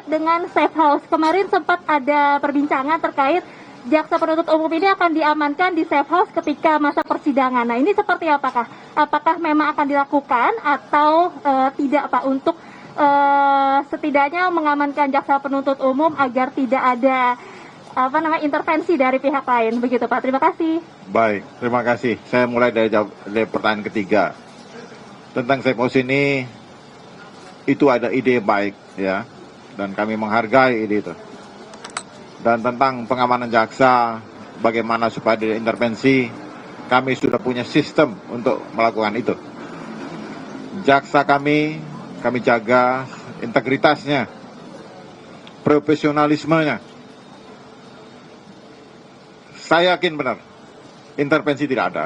dengan safe house. Kemarin sempat ada perbincangan terkait jaksa penuntut umum ini akan diamankan di safe house ketika masa persidangan. Nah, ini seperti apakah? Apakah memang akan dilakukan atau tidak, Pak, untuk setidaknya mengamankan jaksa penuntut umum agar tidak ada intervensi dari pihak lain, begitu, Pak? Terima kasih. Baik, terima kasih. Saya mulai dari pertanyaan ketiga. Tentang safe house ini, itu ada ide baik, ya, dan kami menghargai ide itu. Dan tentang pengamanan jaksa, bagaimana supaya diintervensi, kami sudah punya sistem untuk melakukan itu. Jaksa kami jaga integritasnya, profesionalismenya. Saya yakin benar, intervensi tidak ada,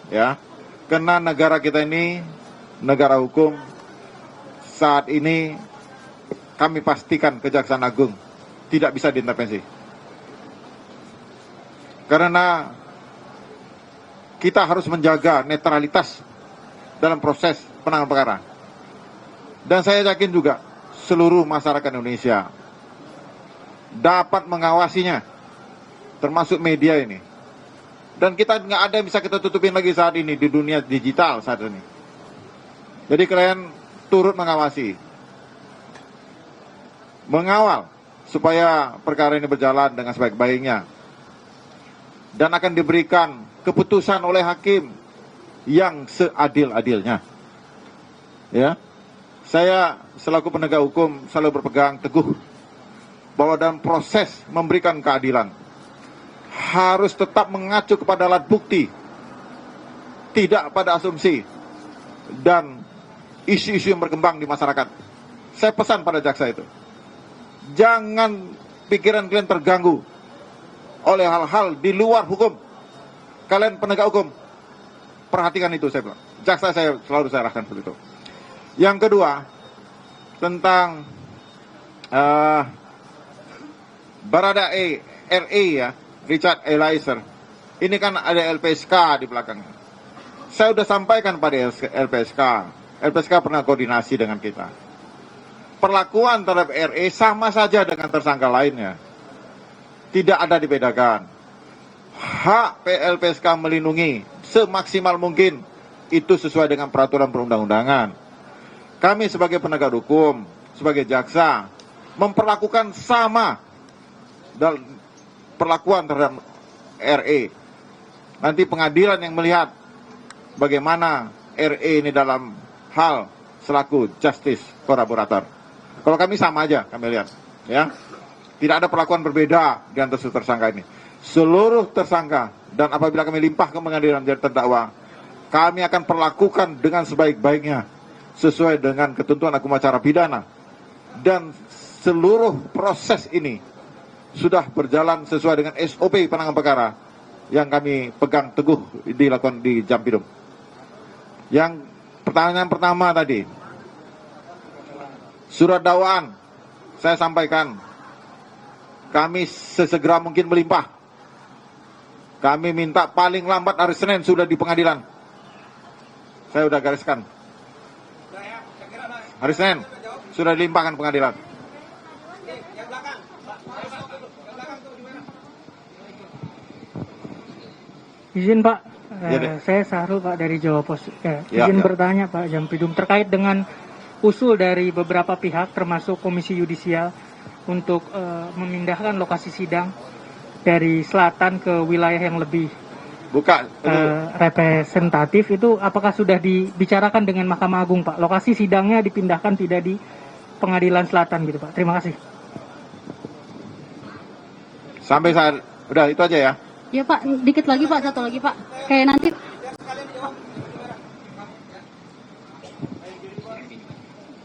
ya. Karena negara kita ini negara hukum. Saat ini kami pastikan Kejaksaan Agung tidak bisa diintervensi. Karena kita harus menjaga netralitas dalam proses penanganan perkara. Dan saya yakin juga seluruh masyarakat Indonesia dapat mengawasinya, termasuk media ini. Dan kita nggak ada yang bisa kita tutupin lagi saat ini di dunia digital saat ini. Jadi kalian turut mengawasi, mengawal supaya perkara ini berjalan dengan sebaik-baiknya. Dan akan diberikan keputusan oleh hakim yang seadil-adilnya. Ya, saya selaku penegak hukum selalu berpegang teguh bahwa dalam proses memberikan keadilan harus tetap mengacu kepada alat bukti, tidak pada asumsi dan isu-isu yang berkembang di masyarakat. Saya pesan pada jaksa itu, jangan pikiran kalian terganggu oleh hal-hal di luar hukum. Kalian penegak hukum, perhatikan itu, saya bilang. Jaksa saya selalu saya arahkan seperti itu. Yang kedua, tentang Baradae RE, ya, Richard Eliezer. Ini kan ada LPSK di belakangnya. Saya sudah sampaikan pada LPSK. LPSK pernah koordinasi dengan kita. Perlakuan terhadap RE sama saja dengan tersangka lainnya. Tidak ada dibedakan. Hak LPSK melindungi semaksimal mungkin. Itu sesuai dengan peraturan perundang-undangan. Kami sebagai penegak hukum, sebagai jaksa, memperlakukan sama dalam perlakuan terhadap RE. Nanti pengadilan yang melihat bagaimana RE ini dalam hal selaku justice kolaborator. Kalau kami sama aja, kami lihat, ya. Tidak ada perlakuan berbeda di antara tersangka ini. Seluruh tersangka, dan apabila kami limpah ke pengadilan menjadi terdakwa, kami akan perlakukan dengan sebaik-baiknya sesuai dengan ketentuan hukum acara pidana. Dan seluruh proses ini sudah berjalan sesuai dengan SOP penanganan perkara yang kami pegang teguh dilakukan di Jampidum. Yang pertanyaan pertama tadi, surat dakwaan, saya sampaikan, kami sesegera mungkin melimpah. Kami minta paling lambat hari Senin sudah di pengadilan. Saya sudah gariskan. Hari Senin sudah dilimpahkan pengadilan. Izin Pak, saya Sahrul Pak dari Jawa Pos. Izin bertanya Pak Jampidum terkait dengan usul dari beberapa pihak termasuk Komisi Yudisial untuk memindahkan lokasi sidang dari selatan ke wilayah yang lebih representatif. Itu apakah sudah dibicarakan dengan Mahkamah Agung, Pak? Lokasi sidangnya dipindahkan tidak di Pengadilan Selatan gitu, Pak. Terima kasih. Sampai saat udah itu aja ya. Ya Pak, dikit lagi Pak, satu lagi Pak. Kayak nanti.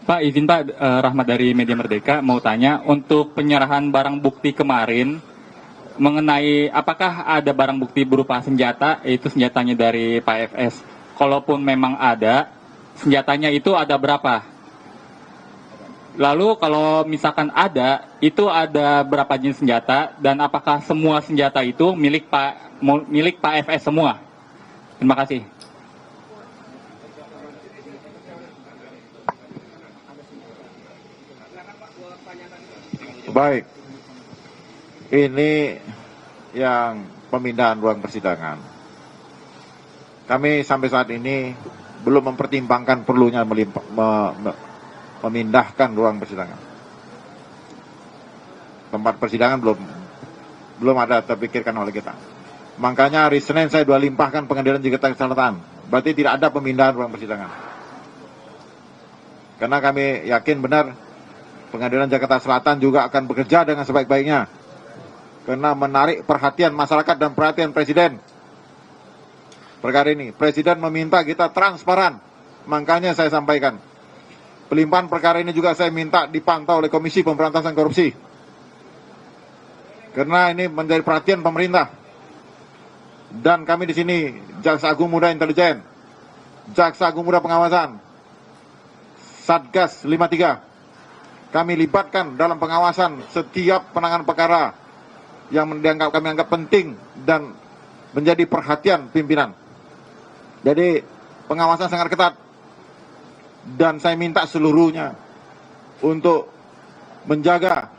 Pak, izin Pak, Rahmat dari Media Merdeka mau tanya, untuk penyerahan barang bukti kemarin, mengenai apakah ada barang bukti berupa senjata, yaitu senjatanya dari Pak FS. Kalaupun memang ada, senjatanya itu ada berapa? Lalu kalau misalkan ada, itu ada berapa jenis senjata, dan apakah semua senjata itu milik Pak FS semua? Terima kasih. Baik, ini yang pemindahan ruang persidangan. Kami sampai saat ini belum mempertimbangkan perlunya memindahkan ruang persidangan. Tempat persidangan belum ada terpikirkan oleh kita. Makanya hari Senin saya sudah limpahkan Pengadilan Jakarta Selatan. Berarti tidak ada pemindahan ruang persidangan. Karena kami yakin benar Pengadilan Jakarta Selatan juga akan bekerja dengan sebaik-baiknya. Karena menarik perhatian masyarakat dan perhatian Presiden. Perkara ini, Presiden meminta kita transparan. Makanya saya sampaikan. Pelimpahan perkara ini juga saya minta dipantau oleh Komisi Pemberantasan Korupsi. Karena ini menjadi perhatian pemerintah. Dan kami di sini, Jaksa Agung Muda Intelijen, Jaksa Agung Muda Pengawasan, Satgas 53, kami libatkan dalam pengawasan setiap penanganan perkara yang kami anggap penting dan menjadi perhatian pimpinan. Jadi pengawasan sangat ketat. Dan saya minta seluruhnya untuk menjaga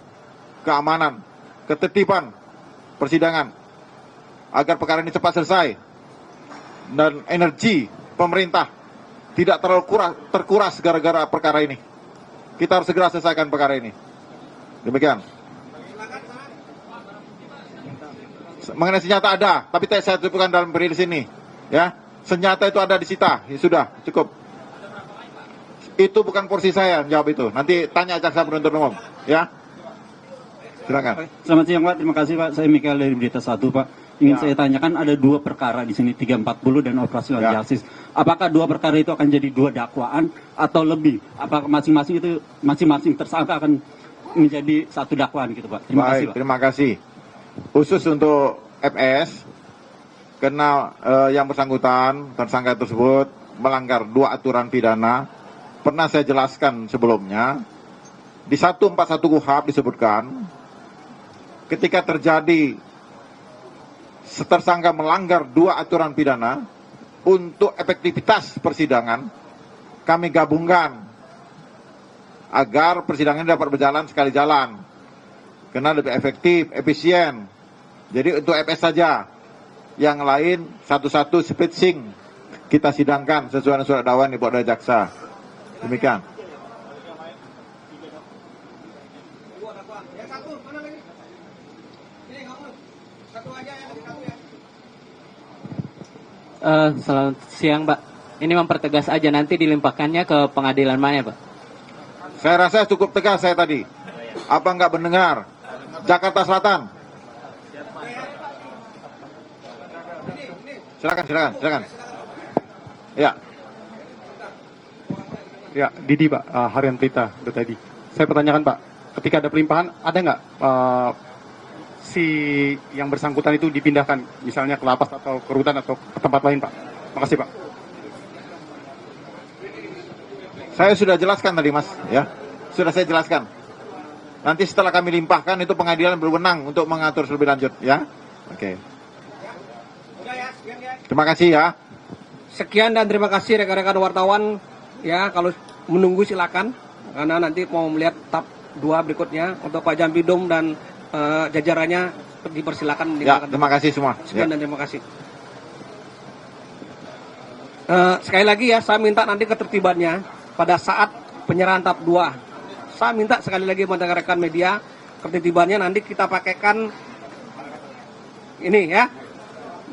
keamanan, ketertiban persidangan agar perkara ini cepat selesai dan energi pemerintah tidak terlalu terkuras gara-gara perkara ini. Kita harus segera selesaikan perkara ini. Demikian. Mengenai senjata ada, tapi saya sebutkan dalam rilis ini, ya. Senjata itu ada disita, ya sudah cukup. Itu bukan porsi saya menjawab itu. Nanti tanya jaksa penuntut umum, ya. Silakan. Selamat siang Pak, terima kasih Pak. Saya Mikael dari Berita 1 Pak. Ingin saya tanyakan, ada 2 perkara di sini, 340 dan operasional justice. Apakah 2 perkara itu akan jadi 2 dakwaan atau lebih? Apakah masing-masing tersangka akan menjadi 1 dakwaan gitu Pak? Terima kasih Pak. Terima kasih. Khusus untuk FS, karena yang bersangkutan, tersangka tersebut melanggar 2 aturan pidana, pernah saya jelaskan sebelumnya, di 141 KUHP disebutkan, ketika terjadi tersangka melanggar 2 aturan pidana, untuk efektivitas persidangan, kami gabungkan agar persidangan dapat berjalan sekali jalan. Karena lebih efektif, efisien. Jadi untuk FS saja. Yang lain, satu-satu spacing kita sidangkan sesuai dengan surat dakwaan dibuat oleh jaksa. Demikian. Selamat siang Pak. Ini mempertegas aja, nanti dilimpahkannya ke pengadilan mana Pak? Saya rasa cukup tegas saya tadi. Apa nggak mendengar? Jakarta Selatan. Silakan. Ya. Ya, Didi Pak, Harian Berita itu tadi. Saya pertanyakan Pak, ketika ada pelimpahan, ada nggak si yang bersangkutan itu dipindahkan, misalnya ke lapas atau ke rutan atau ke tempat lain Pak? Makasih Pak. Saya sudah jelaskan tadi Mas, ya. Sudah saya jelaskan. Nanti setelah kami limpahkan itu pengadilan berwenang untuk mengatur lebih lanjut, ya. Oke. Terima kasih ya. Sekian dan terima kasih rekan-rekan wartawan. Ya, kalau menunggu silakan karena nanti mau melihat tahap 2 berikutnya untuk Pak Jampidum dan jajarannya dipersilakan. Ya, terima kasih semua. Sekian dan terima kasih. Sekali lagi ya, saya minta nanti ketertibannya pada saat penyerahan tahap 2. Saya minta sekali lagi kepada rekan media, ketertibannya nanti kita pakaikan ini ya,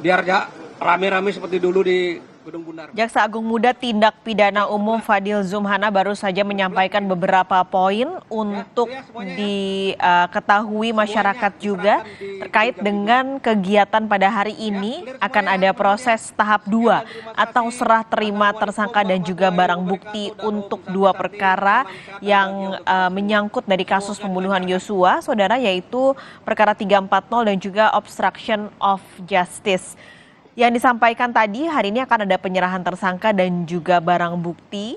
biar ya rame-rame seperti dulu di Gedung Bundar. Jaksa Agung Muda Tindak Pidana Umum Fadil Zumhana baru saja menyampaikan beberapa poin untuk diketahui masyarakat juga terkait dengan kegiatan pada hari ini. Akan ada proses tahap 2 atau serah terima tersangka dan juga barang bukti untuk 2 perkara yang menyangkut dari kasus pembunuhan Yosua, saudara, yaitu perkara 340 dan juga obstruction of justice. Yang disampaikan tadi, hari ini akan ada penyerahan tersangka dan juga barang bukti,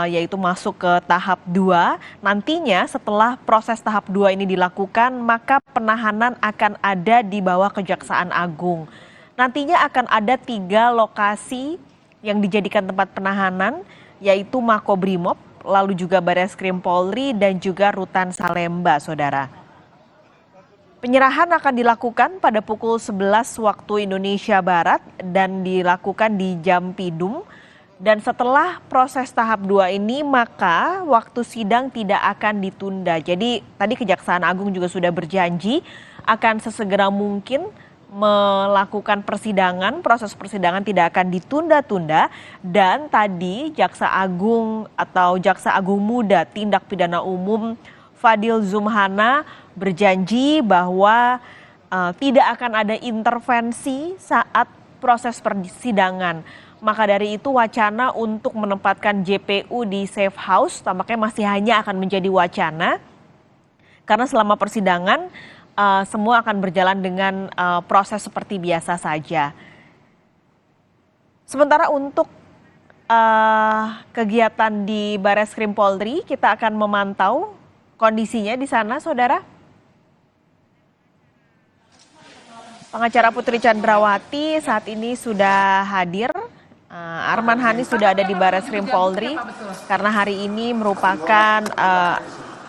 yaitu masuk ke tahap 2. Nantinya setelah proses tahap 2 ini dilakukan, maka penahanan akan ada di bawah Kejaksaan Agung. Nantinya akan ada 3 lokasi yang dijadikan tempat penahanan, yaitu Makobrimob, lalu juga Barreskrim Polri dan juga Rutan Salemba, Saudara. Penyerahan akan dilakukan pada pukul 11 waktu Indonesia Barat dan dilakukan di Jampidum. Dan setelah proses tahap 2 ini, maka waktu sidang tidak akan ditunda. Jadi tadi Kejaksaan Agung juga sudah berjanji akan sesegera mungkin melakukan persidangan, proses persidangan tidak akan ditunda-tunda. Dan tadi Jaksa Agung atau Jaksa Agung Muda Tindak Pidana Umum Fadil Zumhana berjanji bahwa tidak akan ada intervensi saat proses persidangan. Maka dari itu wacana untuk menempatkan JPU di safe house tampaknya masih hanya akan menjadi wacana. Karena selama persidangan semua akan berjalan dengan proses seperti biasa saja. Sementara untuk kegiatan di Barreskrim Polri, kita akan memantau kondisinya di sana, Saudara. Pengacara Putri Chandrawati saat ini sudah hadir. Arman Hanis sudah ada di Barreskrim Polri karena hari ini merupakan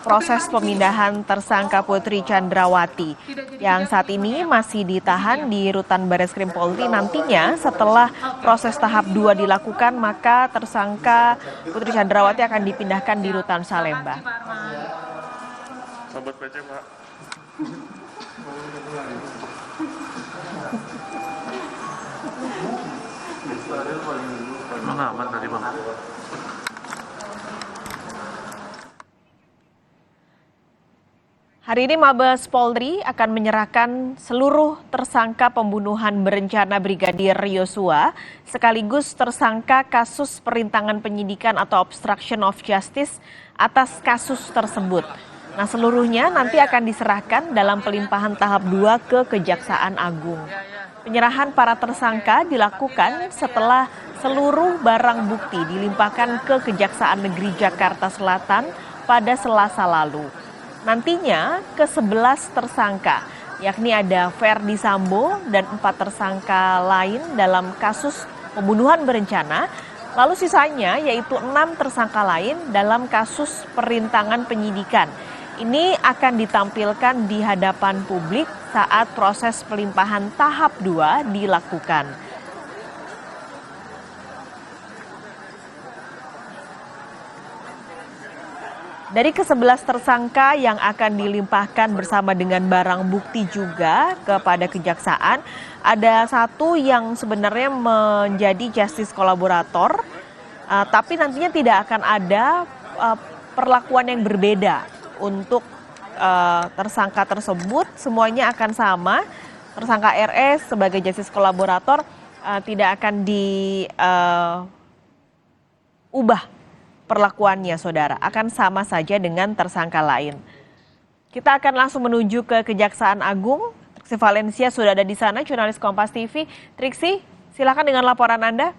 proses pemindahan tersangka Putri Chandrawati yang saat ini masih ditahan di Rutan Barreskrim Polri. Nantinya setelah proses tahap 2 dilakukan, maka tersangka Putri Chandrawati akan dipindahkan di Rutan Salemba. Sobat PC, Pak. Emang aman tadi, Bang? Hari ini Mabes Polri akan menyerahkan seluruh tersangka pembunuhan berencana Brigadir Yosua sekaligus tersangka kasus perintangan penyidikan atau obstruction of justice atas kasus tersebut. Nah, seluruhnya nanti akan diserahkan dalam pelimpahan tahap 2 ke Kejaksaan Agung. Penyerahan para tersangka dilakukan setelah seluruh barang bukti dilimpahkan ke Kejaksaan Negeri Jakarta Selatan pada Selasa lalu. Nantinya ke-11 tersangka, yakni ada Ferdi Sambo dan 4 tersangka lain dalam kasus pembunuhan berencana, lalu sisanya yaitu 6 tersangka lain dalam kasus perintangan penyidikan. Ini akan ditampilkan di hadapan publik saat proses pelimpahan tahap 2 dilakukan. Dari ke-11 tersangka yang akan dilimpahkan bersama dengan barang bukti juga kepada kejaksaan, ada satu yang sebenarnya menjadi justice kolaborator, tapi nantinya tidak akan ada perlakuan yang berbeda untuk tersangka tersebut. Semuanya akan sama. Tersangka RS sebagai justice kolaborator tidak akan diubah perlakuannya, Saudara. Akan sama saja dengan tersangka lain. Kita akan langsung menuju ke Kejaksaan Agung. Triksi Valencia sudah ada di sana, jurnalis Kompas TV. Triksi, silakan dengan laporan Anda.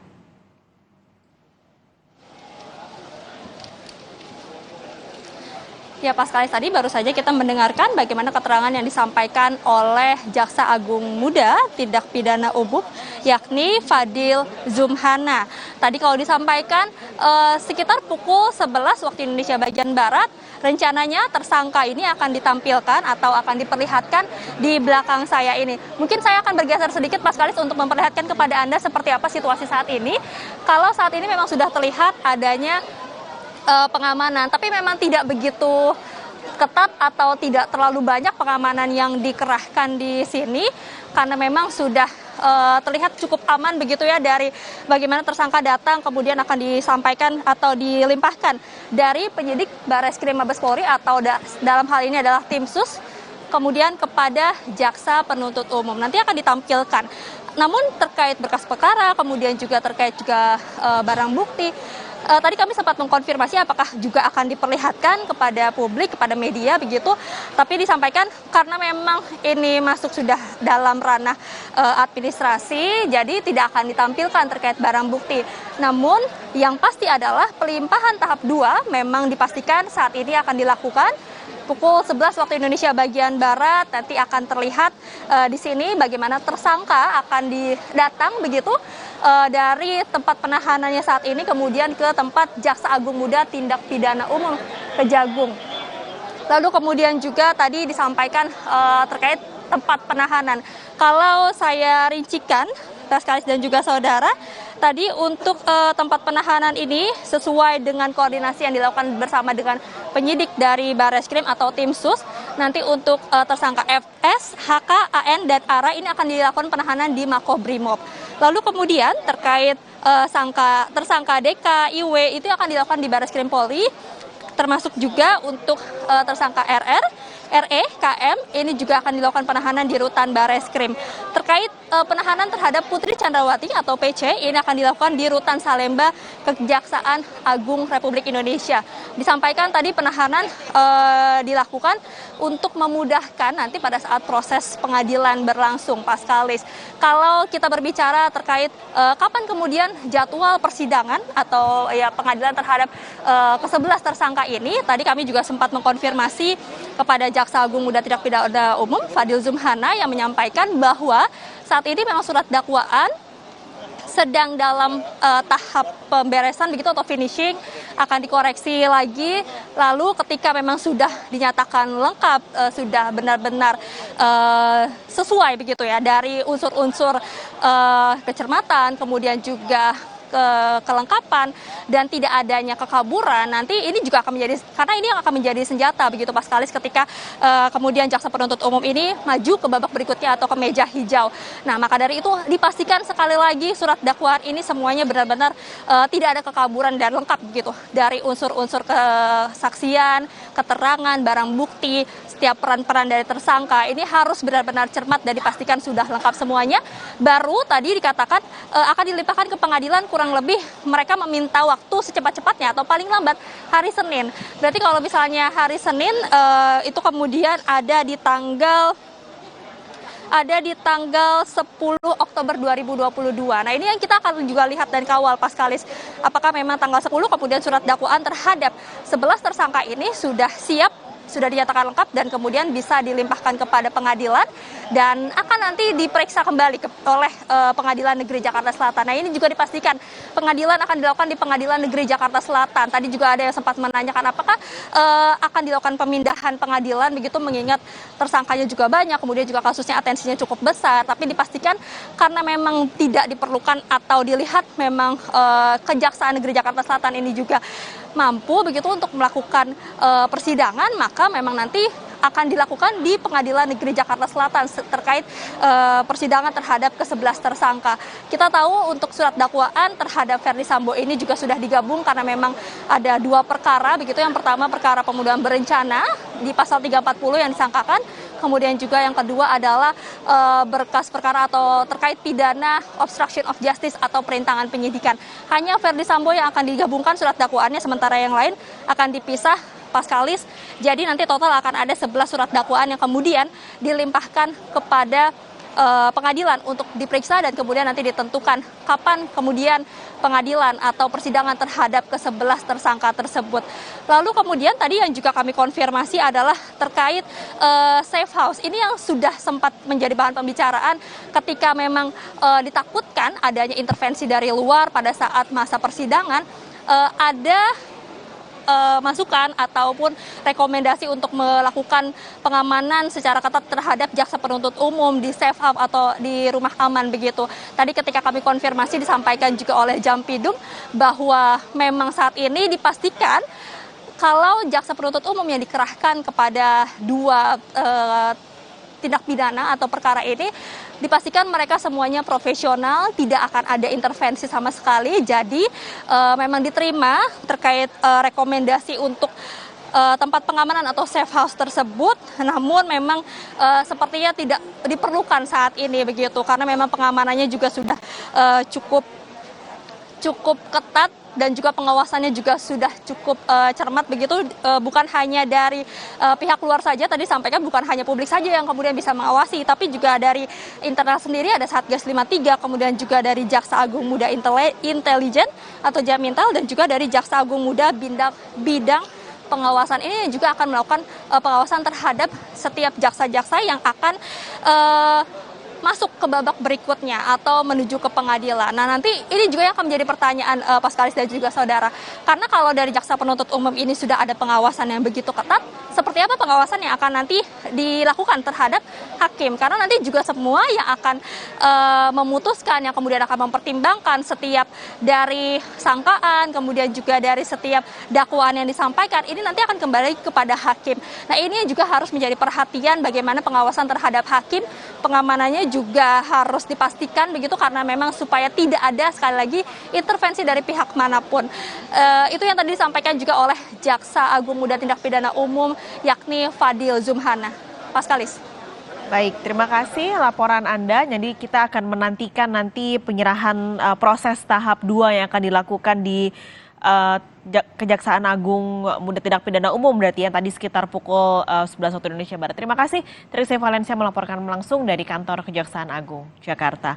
Ya, Pascalis, tadi baru saja kita mendengarkan bagaimana keterangan yang disampaikan oleh Jaksa Agung Muda Tindak Pidana Umum, yakni Fadil Zumhana. Tadi kalau disampaikan sekitar pukul 11 waktu Indonesia bagian Barat, rencananya tersangka ini akan ditampilkan atau akan diperlihatkan di belakang saya ini. Mungkin saya akan bergeser sedikit, Pascalis, untuk memperlihatkan kepada Anda seperti apa situasi saat ini. Kalau saat ini memang sudah terlihat adanya pengamanan, tapi memang tidak begitu ketat atau tidak terlalu banyak pengamanan yang dikerahkan di sini karena memang sudah terlihat cukup aman begitu ya dari bagaimana tersangka datang kemudian akan disampaikan atau dilimpahkan dari penyidik Barreskrim Mabes Polri atau dalam hal ini adalah tim sus kemudian kepada jaksa penuntut umum. Nanti akan ditampilkan. Namun terkait berkas perkara, kemudian juga terkait juga barang bukti, tadi kami sempat mengkonfirmasi apakah juga akan diperlihatkan kepada publik, kepada media begitu. Tapi disampaikan karena memang ini masuk sudah dalam ranah administrasi, jadi tidak akan ditampilkan terkait barang bukti. Namun yang pasti adalah pelimpahan tahap 2 memang dipastikan saat ini akan dilakukan pukul 11 waktu Indonesia bagian Barat nanti akan terlihat di sini bagaimana tersangka akan datang begitu dari tempat penahanannya saat ini kemudian ke tempat Jaksa Agung Muda Tindak Pidana Umum Kejagung. Lalu kemudian juga tadi disampaikan terkait tempat penahanan. Kalau saya rincikan, Kalis dan juga saudara, tadi untuk tempat penahanan ini sesuai dengan koordinasi yang dilakukan bersama dengan penyidik dari Barreskrim atau tim sus, nanti untuk tersangka FS, HK, AN, dan ARA ini akan dilakukan penahanan di Makobrimob. Lalu kemudian terkait tersangka DK, IW itu akan dilakukan di Barreskrim Polri, termasuk juga untuk tersangka RR, RE, KM, ini juga akan dilakukan penahanan di rutan Barreskrim. Terkait penahanan terhadap Putri Chandrawati atau PC, ini akan dilakukan di rutan Salemba Kejaksaan Agung Republik Indonesia. Disampaikan tadi penahanan dilakukan untuk memudahkan nanti pada saat proses pengadilan berlangsung, Kalis. Kalau kita berbicara terkait kapan kemudian jadwal persidangan atau ya pengadilan terhadap ke-11 tersangka ini, tadi kami juga sempat mengkonfirmasi kepada Jaksa Agung Muda Tindak Pidana Umum Fadil Zumhana yang menyampaikan bahwa saat ini memang surat dakwaan sedang dalam tahap pemberesan begitu atau finishing, akan dikoreksi lagi, lalu ketika memang sudah dinyatakan lengkap, sudah benar-benar sesuai begitu ya dari unsur-unsur kecermatan, kemudian juga kelengkapan dan tidak adanya kekaburan, nanti ini juga akan menjadi, karena ini yang akan menjadi senjata begitu Kalis ketika kemudian jaksa penuntut umum ini maju ke babak berikutnya atau ke meja hijau. Nah, maka dari itu dipastikan sekali lagi surat dakwaan ini semuanya benar-benar tidak ada kekaburan dan lengkap begitu dari unsur-unsur kesaksian, keterangan, barang bukti, setiap peran-peran dari tersangka ini harus benar-benar cermat dan dipastikan sudah lengkap semuanya. Baru tadi dikatakan akan dilimpahkan ke pengadilan, kurang lebih mereka meminta waktu secepat-cepatnya atau paling lambat hari Senin. Berarti kalau misalnya hari Senin itu kemudian ada di tanggal 10 Oktober 2022. Nah, ini yang kita akan juga lihat dan kawal Kalis. Apakah memang tanggal 10 kemudian surat dakwaan terhadap 11 tersangka ini sudah siap, sudah dinyatakan lengkap dan kemudian bisa dilimpahkan kepada pengadilan dan akan nanti diperiksa kembali oleh Pengadilan Negeri Jakarta Selatan. Nah, ini juga dipastikan pengadilan akan dilakukan di Pengadilan Negeri Jakarta Selatan. Tadi juga ada yang sempat menanyakan apakah akan dilakukan pemindahan pengadilan begitu, mengingat tersangkanya juga banyak, kemudian juga kasusnya atensinya cukup besar, tapi dipastikan karena memang tidak diperlukan atau dilihat memang Kejaksaan Negeri Jakarta Selatan ini juga mampu begitu untuk melakukan persidangan, maka memang nanti akan dilakukan di Pengadilan Negeri Jakarta Selatan terkait persidangan terhadap ke-11 tersangka. Kita tahu untuk surat dakwaan terhadap Verdi Sambo ini juga sudah digabung karena memang ada dua perkara begitu. Yang pertama perkara pembunuhan berencana di pasal 340 yang disangkakan. Kemudian juga yang kedua adalah berkas perkara atau terkait pidana obstruction of justice atau perintangan penyidikan. Hanya Verdi Sambo yang akan digabungkan surat dakwaannya, sementara yang lain akan dipisah Kalis. Jadi nanti total akan ada 11 surat dakwaan yang kemudian dilimpahkan kepada pengadilan untuk diperiksa dan kemudian nanti ditentukan kapan kemudian pengadilan atau persidangan terhadap ke-11 tersangka tersebut. Lalu kemudian tadi yang juga kami konfirmasi adalah terkait safe house. Ini yang sudah sempat menjadi bahan pembicaraan ketika memang ditakutkan adanya intervensi dari luar pada saat masa persidangan. Ada masukan ataupun rekomendasi untuk melakukan pengamanan secara ketat terhadap jaksa penuntut umum di safe house atau di rumah aman begitu. Tadi ketika kami konfirmasi disampaikan juga oleh Jampidum bahwa memang saat ini dipastikan kalau jaksa penuntut umum yang dikerahkan kepada dua tindak pidana atau perkara ini dipastikan mereka semuanya profesional, tidak akan ada intervensi sama sekali. Jadi memang diterima terkait rekomendasi untuk tempat pengamanan atau safe house tersebut, namun memang sepertinya tidak diperlukan saat ini begitu, karena memang pengamanannya juga sudah cukup ketat dan juga pengawasannya juga sudah cukup cermat begitu, bukan hanya dari pihak luar saja, tadi sampaikan bukan hanya publik saja yang kemudian bisa mengawasi, tapi juga dari internal sendiri ada Satgas 53, kemudian juga dari Jaksa Agung Muda Intelijen atau Jamintel, dan juga dari Jaksa Agung Muda bidang pengawasan ini juga akan melakukan pengawasan terhadap setiap jaksa-jaksa yang akan masuk ke babak berikutnya atau menuju ke pengadilan. Nah, nanti ini juga yang akan menjadi pertanyaan Pak Skalis dan juga saudara. Karena kalau dari jaksa penuntut umum ini sudah ada pengawasan yang begitu ketat, seperti apa pengawasan yang akan nanti dilakukan terhadap hakim? Karena nanti juga semua yang akan memutuskan, yang kemudian akan mempertimbangkan setiap dari sangkaan, kemudian juga dari setiap dakwaan yang disampaikan, ini nanti akan kembali kepada hakim. Nah, ini juga harus menjadi perhatian bagaimana pengawasan terhadap hakim, pengamanannya juga harus dipastikan begitu, karena memang supaya tidak ada sekali lagi intervensi dari pihak manapun. Itu yang tadi disampaikan juga oleh Jaksa Agung Muda Tindak Pidana Umum yakni Fadil Zumhana. Pak Skalis. Baik, terima kasih laporan Anda. Jadi kita akan menantikan nanti penyerahan proses tahap 2 yang akan dilakukan di Kejaksaan Agung Muda Tindak Pidana Umum berarti yang tadi sekitar pukul 11 waktu Indonesia Barat. Terima kasih, Trisay Valencia melaporkan langsung dari kantor Kejaksaan Agung Jakarta.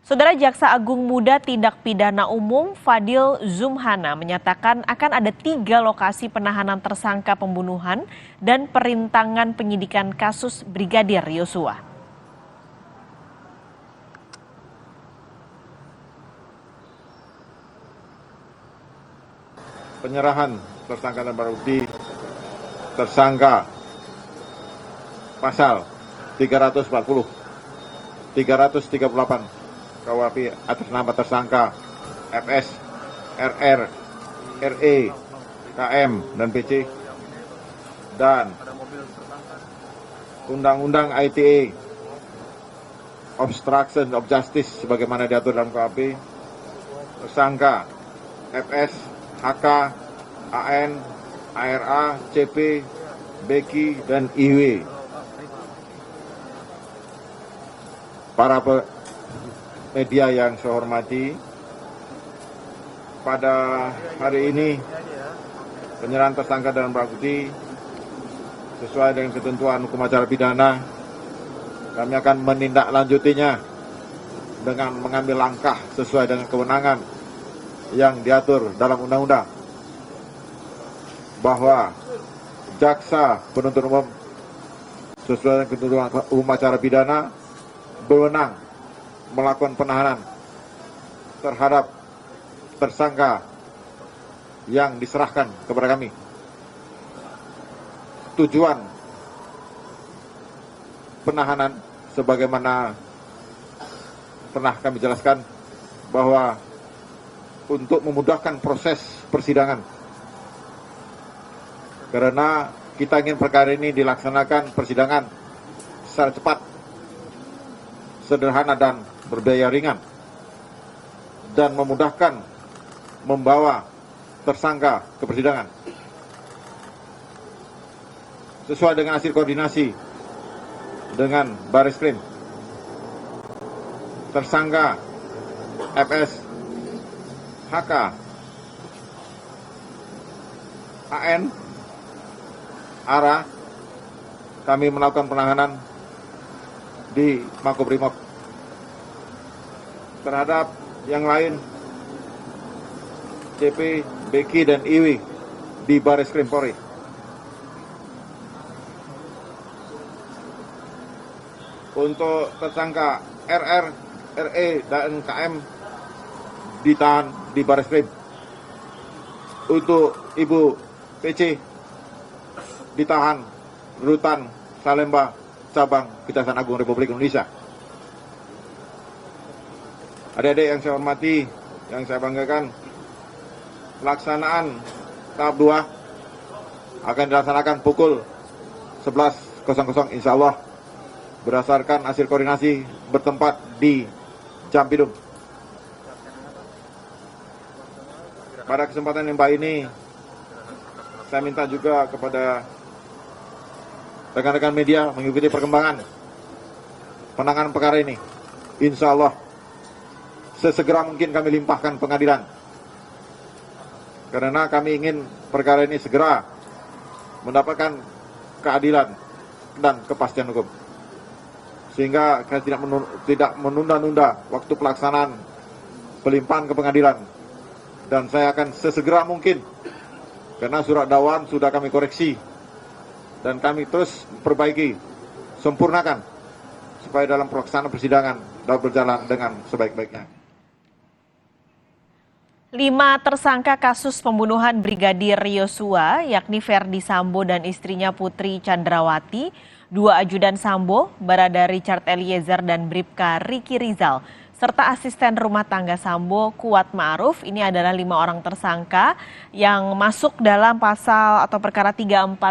Saudara, Jaksa Agung Muda Tindak Pidana Umum Fadil Zumhana menyatakan akan ada 3 lokasi penahanan tersangka pembunuhan dan perintangan penyidikan kasus Brigadir Yosua. Penyerahan tersangka dan barang bukti tersangka pasal 340, 338 KUHP atas nama tersangka FS, RR, RE, KM, dan PC, dan Undang-Undang ITE Obstruction of Justice sebagaimana diatur dalam KUHP, tersangka FS, HK, AN, ARA, CP, BK, dan IW. Para media yang saya hormati, pada hari ini penyerahan tersangka dan barang bukti sesuai dengan ketentuan hukum acara pidana, kami akan menindaklanjutinya dengan mengambil langkah sesuai dengan kewenangan yang diatur dalam undang-undang, bahwa jaksa penuntut umum sesuai dengan ketentuan hukum acara pidana berwenang melakukan penahanan terhadap tersangka yang diserahkan kepada kami. Tujuan penahanan sebagaimana pernah kami jelaskan bahwa untuk memudahkan proses persidangan, karena kita ingin perkara ini dilaksanakan persidangan secara cepat, sederhana, dan berbiaya ringan, dan memudahkan membawa tersangka ke persidangan. Sesuai dengan hasil koordinasi dengan Bareskrim, tersangka FS, HK, AN, ARA, kami melakukan penahanan di Makobrimob. Terhadap yang lain, CP, BK, dan IW di Bareskrim Polri. Untuk tersangka RR, RE, dan KM ditahan di Bareskrim. Untuk Ibu PC ditahan Rutan Salemba Cabang Kejaksaan Agung Republik Indonesia. Adik-adik yang saya hormati, yang saya banggakan, pelaksanaan tahap 2 akan dilaksanakan pukul 11.00 insya Allah berdasarkan hasil koordinasi bertempat di Jampidum. Pada kesempatan yang baik ini, saya minta juga kepada rekan-rekan media mengikuti perkembangan penanganan perkara ini. Insya Allah sesegera mungkin kami limpahkan pengadilan, karena kami ingin perkara ini segera mendapatkan keadilan dan kepastian hukum, sehingga kita tidak menunda-nunda waktu pelaksanaan pelimpahan ke pengadilan. Dan saya akan sesegera mungkin Karena surat dakwaan sudah kami koreksi dan kami terus perbaiki, sempurnakan supaya dalam pelaksanaan persidangan dapat berjalan dengan sebaik-baiknya. 5 tersangka kasus pembunuhan Brigadir Yosua, yakni Ferdi Sambo dan istrinya Putri Chandrawati, 2 ajudan Sambo, Barada Richard Eliezer dan Bribka Riki Rizal, serta asisten rumah tangga Sambo Kuat Ma'ruf. Ini adalah 5 orang tersangka yang masuk dalam pasal atau perkara 340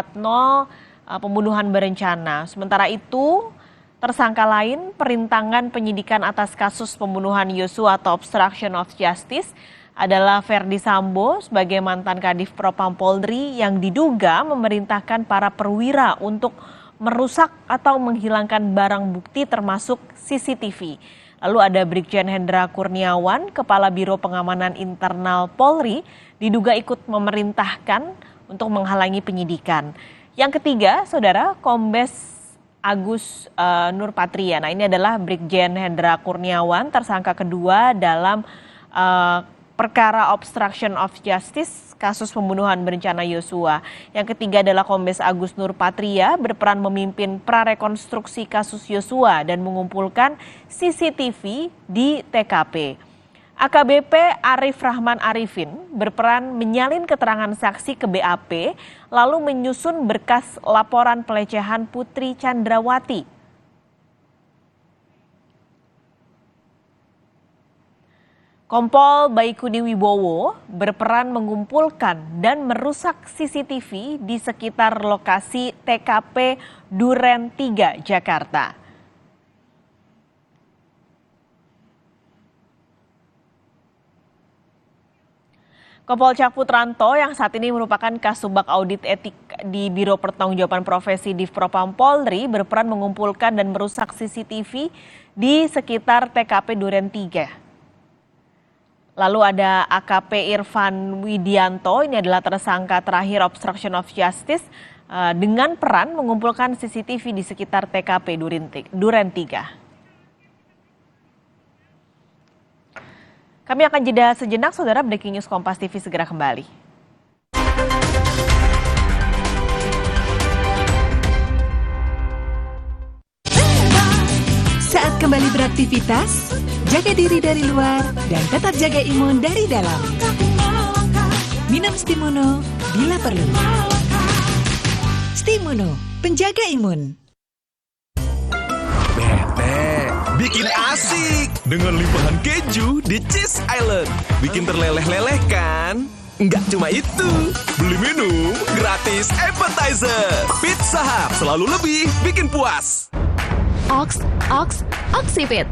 pembunuhan berencana. Sementara itu, tersangka lain perintangan penyidikan atas kasus pembunuhan Yosua atau obstruction of justice adalah Ferdi Sambo sebagai mantan Kadif Propam Polri yang diduga memerintahkan para perwira untuk merusak atau menghilangkan barang bukti termasuk CCTV. Lalu ada Brigjen Hendra Kurniawan, Kepala Biro Pengamanan Internal Polri, diduga ikut memerintahkan untuk menghalangi penyidikan. Yang ketiga, Saudara, Kombes Agus Nurpatria. Nah, ini adalah Brigjen Hendra Kurniawan, tersangka kedua dalam perkara obstruction of justice kasus pembunuhan berencana Yosua. Yang ketiga adalah Kombes Agus Nurpatria, berperan memimpin prarekonstruksi kasus Yosua dan mengumpulkan CCTV di TKP. AKBP Arif Rahman Arifin berperan menyalin keterangan saksi ke BAP, lalu menyusun berkas laporan pelecehan Putri Chandrawati. Kompol Baikuni Wibowo berperan mengumpulkan dan merusak CCTV di sekitar lokasi TKP Duren 3, Jakarta. Kompol Cak Putranto yang saat ini merupakan Kasubag Audit Etik di Biro Pertanggungjawaban Profesi Divpropam Polri berperan mengumpulkan dan merusak CCTV di sekitar TKP Duren 3. Lalu ada AKP Irfan Widianto, ini adalah tersangka terakhir obstruction of justice dengan peran mengumpulkan CCTV di sekitar TKP Duren 3. Kami akan jeda sejenak, Saudara. Breaking News Kompas TV segera kembali. Saat kembali beraktivitas, jaga diri dari luar dan tetap jaga imun dari dalam. Minum Stimuno bila perlu. Stimuno, penjaga imun. Bete, bikin asik dengan limpahan keju di Cheese Island. Bikin terleleh-leleh kan? Nggak cuma itu, beli minum gratis appetizer. Pizza Hut selalu lebih bikin puas. Oxyfit.